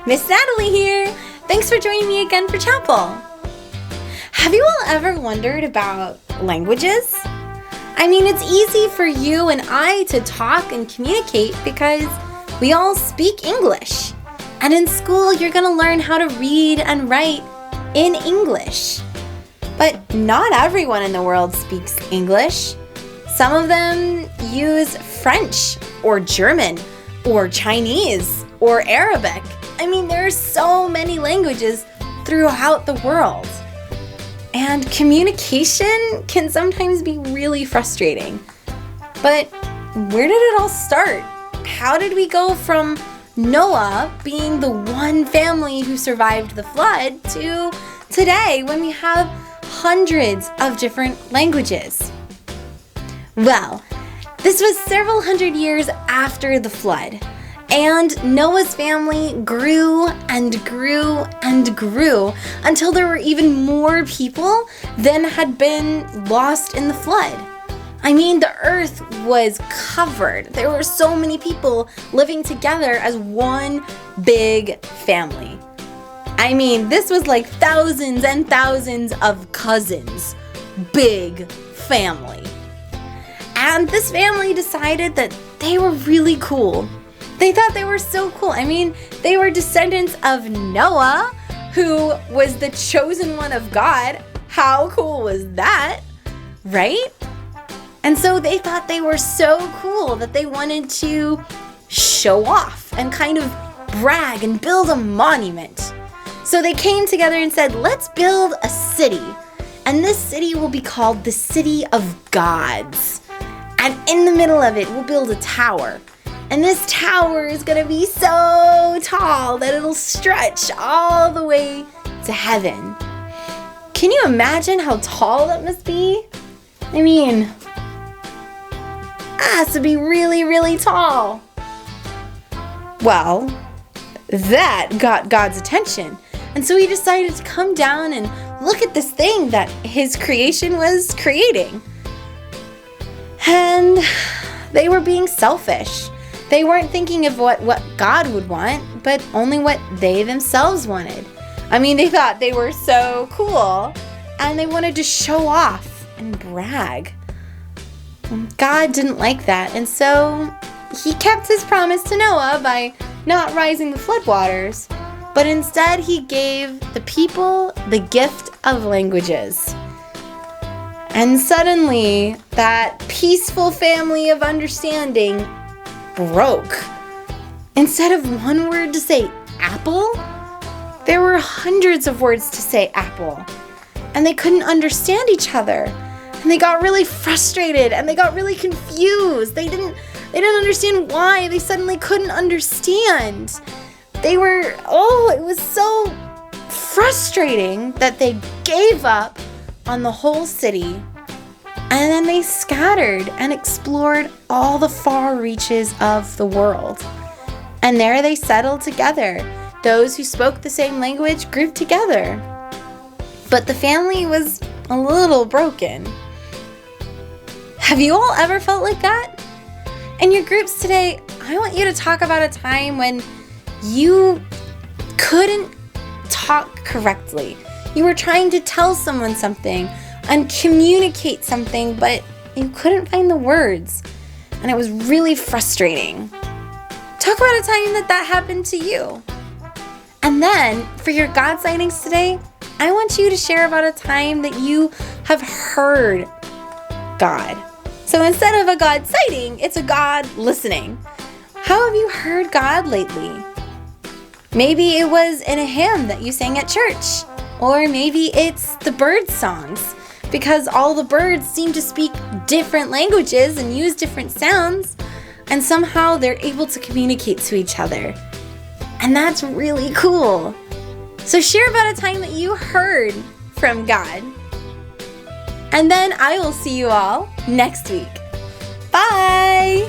Miss Natalie here. Thanks for joining me again for chapel. Have you all ever wondered about languages? I mean, it's easy for you and I to talk and communicate because we all speak English. And in school, you're going to learn how to read and write in English. But not everyone in the world speaks English. Some of them use French or German or Chinese or Arabic. I mean, there are so many languages throughout the world. And communication can sometimes be really frustrating. But where did it all start? How did we go from Noah being the one family who survived the flood to today when we have hundreds of different languages? Well, this was several hundred years after the flood. And Noah's family grew and grew and grew until there were even more people than had been lost in the flood. I mean, the earth was covered. There were so many people living together as one big family. I mean, this was like thousands and thousands of cousins. Big family. And this family decided that they were really cool. They thought they were so cool. I mean, they were descendants of Noah, who was the chosen one of God. How cool was that, right? And so they thought they were so cool that they wanted to show off and kind of brag and build a monument. So they came together and said, let's build a city. And this city will be called the City of Gods. And in the middle of it, we'll build a tower. And this tower is going to be so tall that it'll stretch all the way to heaven. Can you imagine how tall that must be? I mean, it has to be really, really tall. Well, that got God's attention. And so he decided to come down and look at this thing that his creation was creating. And they were being selfish. They weren't thinking of what God would want, but only what they themselves wanted. I mean, they thought they were so cool, and they wanted to show off and brag. God didn't like that, and so he kept his promise to Noah by not rising the floodwaters, but instead he gave the people the gift of languages. And suddenly, that peaceful family of understanding broke. Instead of one word to say apple, there were hundreds of words to say apple. And they couldn't understand each other. And they got really frustrated and they got really confused. They didn't understand why they suddenly couldn't understand. It was so frustrating that they gave up on the whole city. And then they scattered and explored all the far reaches of the world. And there they settled together. Those who spoke the same language grouped together. But the family was a little broken. Have you all ever felt like that? In your groups today, I want you to talk about a time when you couldn't talk correctly. You were trying to tell someone something and communicate something, but you couldn't find the words. And it was really frustrating. Talk about a time that happened to you. And then, for your God sightings today, I want you to share about a time that you have heard God. So instead of a God sighting, it's a God listening. How have you heard God lately? Maybe it was in a hymn that you sang at church. Or maybe it's the bird songs, because all the birds seem to speak different languages and use different sounds, and somehow they're able to communicate to each other. And that's really cool. So share about a time that you heard from God. And then I will see you all next week. Bye!